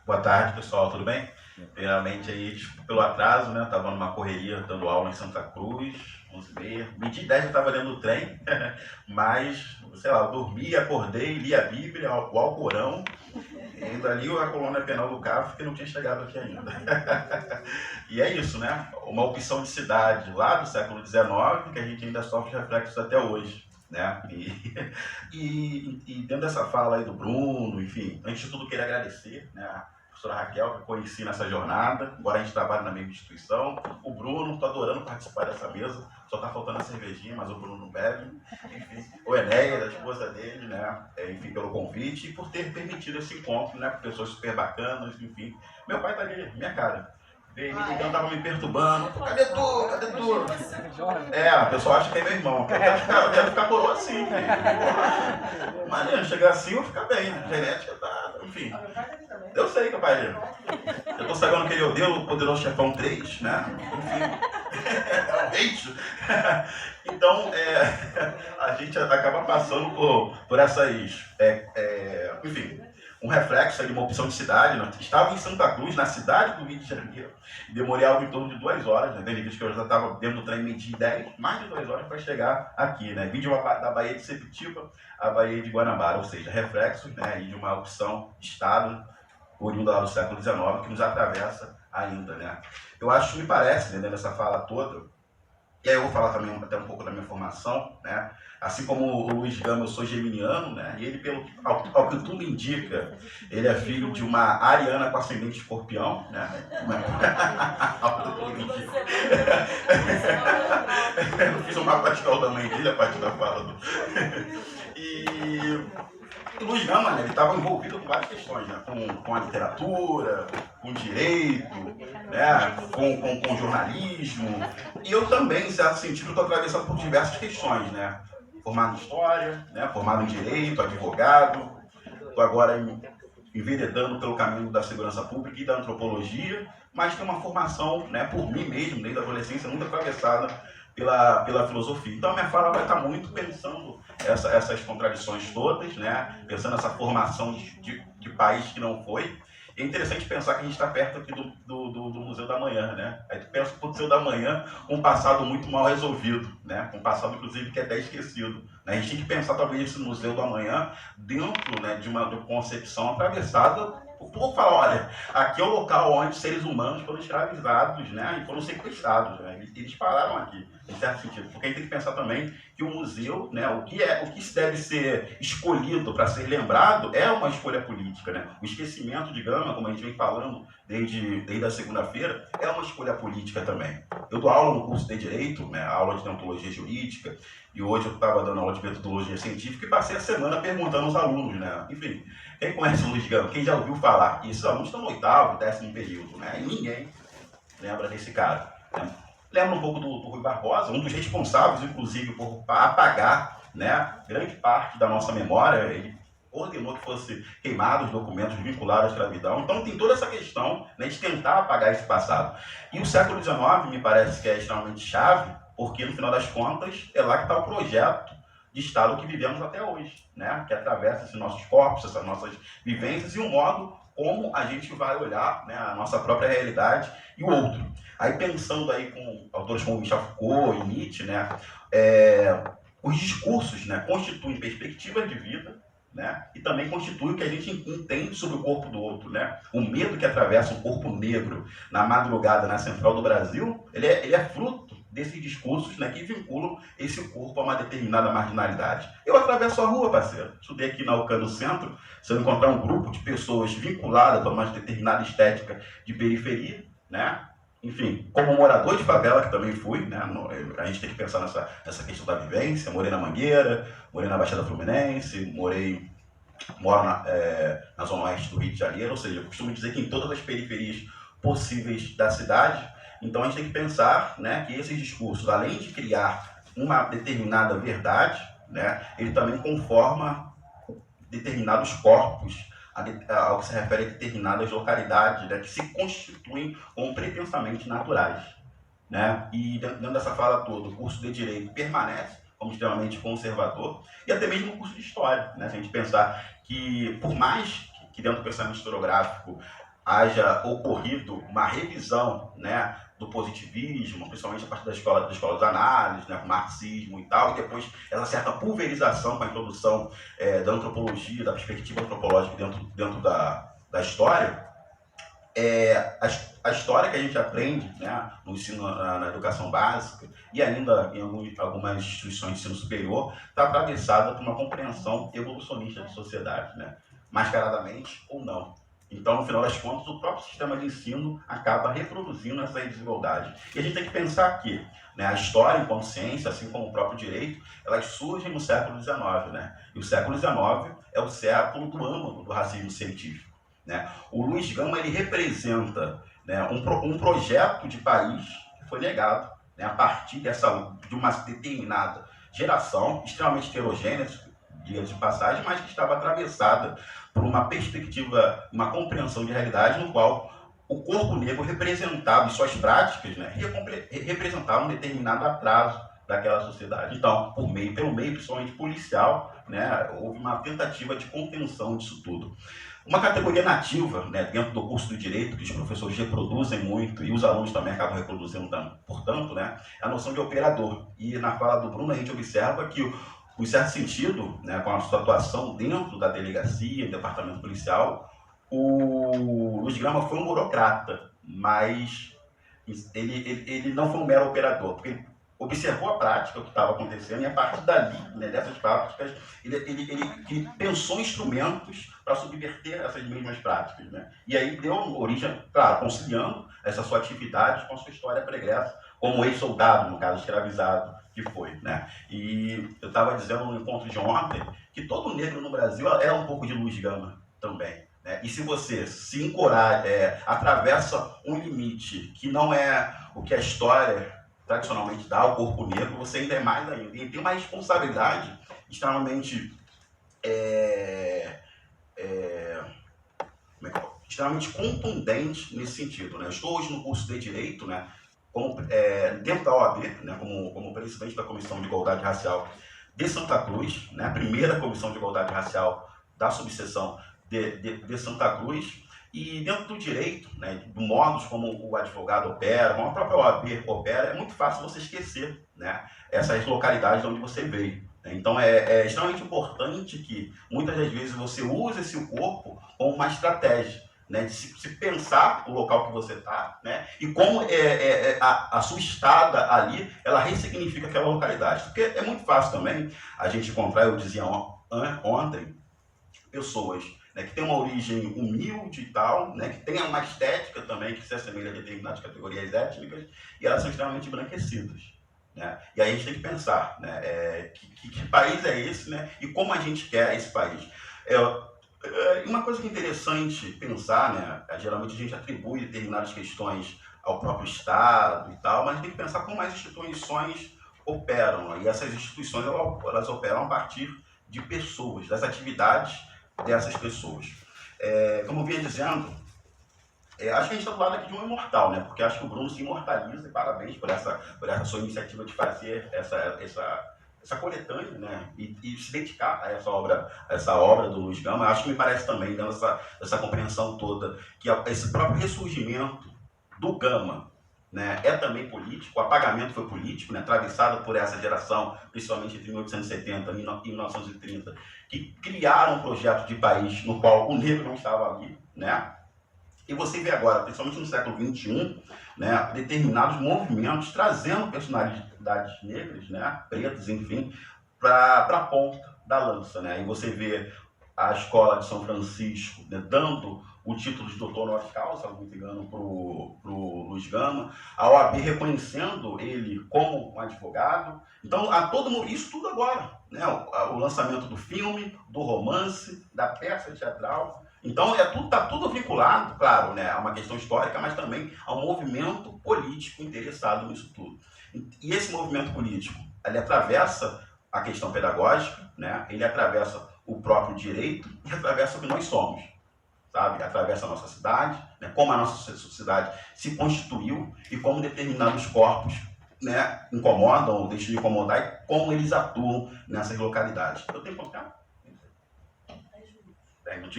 Boa tarde, pessoal, tudo bem? Primeiramente, aí, desculpa pelo atraso, né? Estava numa correria, dando aula em Santa Cruz, 11h30. Meio-dia e 10 eu estava dentro do trem, mas, sei lá, eu dormi, acordei, li a Bíblia, o Alcorão, e ainda li a coluna penal do CAF, que não tinha chegado aqui ainda. E é isso, né? Uma opção de cidade lá do século XIX, que a gente ainda sofre reflexos até hoje. Né? E dentro dessa fala aí do Bruno, enfim, antes de tudo queria agradecer, né, a professora Raquel, que eu conheci nessa jornada, agora a gente trabalha na mesma instituição, o Bruno, estou adorando participar dessa mesa, só está faltando a cervejinha, mas o Bruno não bebe, enfim, o Enéia, a esposa dele, né, enfim, pelo convite e por ter permitido esse encontro, né, com pessoas super bacanas, enfim. Meu pai está ali, minha cara. Veio me ligando, tava me perturbando. Cadê tu? Cadê tu? A pessoa acha que é meu irmão. Eu quero ficar coroa assim, filho. Maneiro, chegar assim eu vou ficar bem. A genética tá. Enfim. Eu sei que é o pai dele. Eu tô sabendo que ele odeia o Poderoso Chefão 3, né? Enfim. É um hate. Então, a gente acaba passando por essas. Enfim. Um reflexo de uma opção de cidade. Né? Estava em Santa Cruz, na cidade do Rio de Janeiro, e demorei algo em torno de 2 horas, né? Teve que eu já estava dentro do trem meio-dia e 10, mais de 2 horas para chegar aqui, né? Vim da Baía de Sepitiba à Baía de Guanabara, ou seja, reflexos, né? De uma opção de Estado oriunda lá do século XIX que nos atravessa ainda, né? Eu acho, me parece, né, nessa fala toda, e aí eu vou falar também até um pouco da minha formação, né? Assim como o Luiz Gama, eu sou geminiano, né? E ele, ao que tudo indica, ele é filho de uma ariana com ascendente escorpião, né? Ao que tudo indica. Eu fiz um mapa astral da mãe dele, a partir da fala do... O Luiz Gama, né, ele estava envolvido com várias questões, né, com a literatura, com direito, né, com jornalismo. E eu também, em certo sentido, estou atravessado por diversas questões, né? Formado em História, né, formado em Direito, advogado. Estou agora enveredando pelo caminho da segurança pública e da antropologia, mas tenho uma formação, né, por mim mesmo, desde a adolescência, muito atravessada pela filosofia. Então a minha fala vai estar muito pensando essas contradições todas, né? Pensando essa formação de país que não foi. É interessante pensar que a gente está perto aqui do Museu da Manhã, né? Aí tu pensa que o Museu da Manhã um passado muito mal resolvido, né? Um passado, inclusive, que é até esquecido. Né? A gente tem que pensar, talvez, esse Museu da Manhã dentro, né, de uma concepção atravessada por falar, olha, aqui é o local onde seres humanos foram escravizados, né, e foram sequestrados, né, eles pararam aqui, em certo sentido, porque a gente tem que pensar também que o museu, né, o que deve ser escolhido para ser lembrado é uma escolha política, né, o esquecimento de Gama, como a gente vem falando desde a segunda-feira, é uma escolha política também. Eu dou aula no curso de Direito, né, aula de Deontologia Jurídica, e hoje eu estava dando aula de metodologia científica e passei a semana perguntando aos alunos, né? Enfim, quem conhece o Luiz Gama, quem já ouviu falar? E esses alunos estão no 8º, 10º período, né? E ninguém lembra desse cara. Né? Lembra um pouco do Rui Barbosa, um dos responsáveis, inclusive, por apagar, né, grande parte da nossa memória. Ele ordenou que fosse queimado os documentos vinculados à escravidão. Então tem toda essa questão, né, de tentar apagar esse passado. E o século XIX me parece que é extremamente chave, porque no final das contas é lá que está o projeto de Estado que vivemos até hoje, né? Que atravessa esses nossos corpos, essas nossas vivências e o modo como a gente vai olhar, né, a nossa própria realidade e o outro. Aí pensando aí com autores como Michel Foucault e Nietzsche, né, os discursos, né, constituem perspectivas de vida, né, e também constitui o que a gente entende sobre o corpo do outro, né? O medo que atravessa um corpo negro na madrugada na central do Brasil, ele é fruto desses discursos, né, que vinculam esse corpo a uma determinada marginalidade. Eu atravesso a rua, parceiro. Estudei aqui na UCAN no centro. Se eu encontrar um grupo de pessoas vinculadas a uma determinada estética de periferia, né? Enfim, como morador de favela, que também fui, né? A gente tem que pensar nessa questão da vivência. Morei na Mangueira, morei na Baixada Fluminense, moro na Zona Oeste do Rio de Janeiro, ou seja, eu costumo dizer que em todas as periferias possíveis da cidade. Então a gente tem que pensar, né, que esses discursos, além de criar uma determinada verdade, né, ele também conforma determinados corpos ao que se refere a determinadas localidades, né, que se constituem como pretensamente naturais. Né? E dentro dessa fala toda, o curso de Direito permanece como extremamente conservador, e até mesmo o curso de História. Né? Se a gente pensar que, por mais que dentro do pensamento historiográfico haja ocorrido uma revisão, né, do positivismo, principalmente a partir da escola de análise, né, com marxismo e tal, e depois essa certa pulverização com a introdução da antropologia, da perspectiva antropológica dentro da história. A história que a gente aprende, né, no ensino, na educação básica e ainda em algumas instituições de ensino superior, está atravessada por uma compreensão evolucionista de sociedade, né, mascaradamente ou não. Então, no final das contas, o próprio sistema de ensino acaba reproduzindo essa desigualdade. E a gente tem que pensar que, né, a história, enquanto ciência, assim como o próprio direito, elas surgem no século XIX. Né? E o século XIX é o século do âmago do racismo científico. Né? O Luiz Gama ele representa, né, um projeto de país que foi negado, né, a partir de uma determinada geração, extremamente heterogênea, dias de passagem, mas que estava atravessada por uma perspectiva, uma compreensão de realidade no qual o corpo negro representava, em suas práticas, né, representava um determinado atraso daquela sociedade. Então, pelo meio principalmente policial, né, houve uma tentativa de contenção disso tudo. Uma categoria nativa, né, dentro do curso do direito, que os professores reproduzem muito, e os alunos também acabam reproduzindo, portanto, né, é a noção de operador. E na fala do Bruno, a gente observa que, em certo sentido, né, com a sua atuação dentro da delegacia, departamento policial, o Luiz Gama foi um burocrata, mas ele não foi um mero operador, porque ele observou a prática, o que estava acontecendo, e a partir dali, né, dessas práticas, ele pensou instrumentos para subverter essas mesmas práticas. Né? E aí deu origem, claro, conciliando essa sua atividade com a sua história pregressa, como ex-soldado, no caso, escravizado, que foi. Né? E eu estava dizendo no encontro de ontem que todo negro no Brasil é um pouco de Luiz Gama também. Né? E se você se encoraja, atravessa um limite que não é o que a história tradicionalmente dá ao corpo negro, você ainda é mais ainda. E tem uma responsabilidade extremamente extremamente contundente nesse sentido. Né? Eu estou hoje no curso de Direito, né, dentro da OAB, né, como presidente da Comissão de Igualdade Racial de Santa Cruz, né, a primeira Comissão de Igualdade Racial da subseção de Santa Cruz, e dentro do direito, né, do modos como o advogado opera, como a própria OAB opera, é muito fácil você esquecer, né, essas localidades onde você veio. Então é extremamente importante que muitas das vezes você use esse corpo como uma estratégia, né, de se pensar o local que você está, né, e como a sua estada ali, ela ressignifica aquela localidade. Porque é muito fácil também a gente encontrar, eu dizia ontem, pessoas, né, que têm uma origem humilde e tal, né, que tenham uma estética também que se assemelha a determinadas categorias étnicas, e elas são extremamente embranquecidas. Né? E aí a gente tem que pensar, né, que país é esse, né, e como a gente quer esse país. Uma coisa que é interessante pensar, né, geralmente a gente atribui determinadas questões ao próprio Estado e tal, mas a gente tem que pensar como as instituições operam. Né? E essas instituições elas operam a partir de pessoas, das atividades dessas pessoas. Como eu vinha dizendo, acho que a gente está do lado aqui de um imortal, né? Porque acho que o Bruno se imortaliza, e parabéns por essa sua iniciativa de fazer essa coletânea, né? E se dedicar a essa obra do Luiz Gama. Acho que me parece também, dando essa compreensão toda, que esse próprio ressurgimento do Gama, né, é também político. O apagamento foi político, né, atravessado por essa geração, principalmente entre 1870 e 1930, que criaram um projeto de país no qual o negro não estava ali, né? E você vê agora, principalmente no século XXI, né, determinados movimentos trazendo personalidades negras, né, pretas, enfim, para a ponta da lança. Né? E você vê a Escola de São Francisco, né, dando o título de doutor honoris causa, se não me engano, para o Luiz Gama, a OAB reconhecendo ele como um advogado. Então, isso tudo agora. Né? O lançamento do filme, do romance, da peça teatral. Então, está tudo vinculado, claro, né, a uma questão histórica, mas também ao movimento político interessado nisso tudo. E esse movimento político, ele atravessa a questão pedagógica, né, ele atravessa o próprio direito e atravessa o que nós somos, sabe? Atravessa a nossa cidade, né, como a nossa sociedade se constituiu e como determinados corpos, né, incomodam ou deixam de incomodar e como eles atuam nessas localidades. Eu tenho que contar? 10 minutos.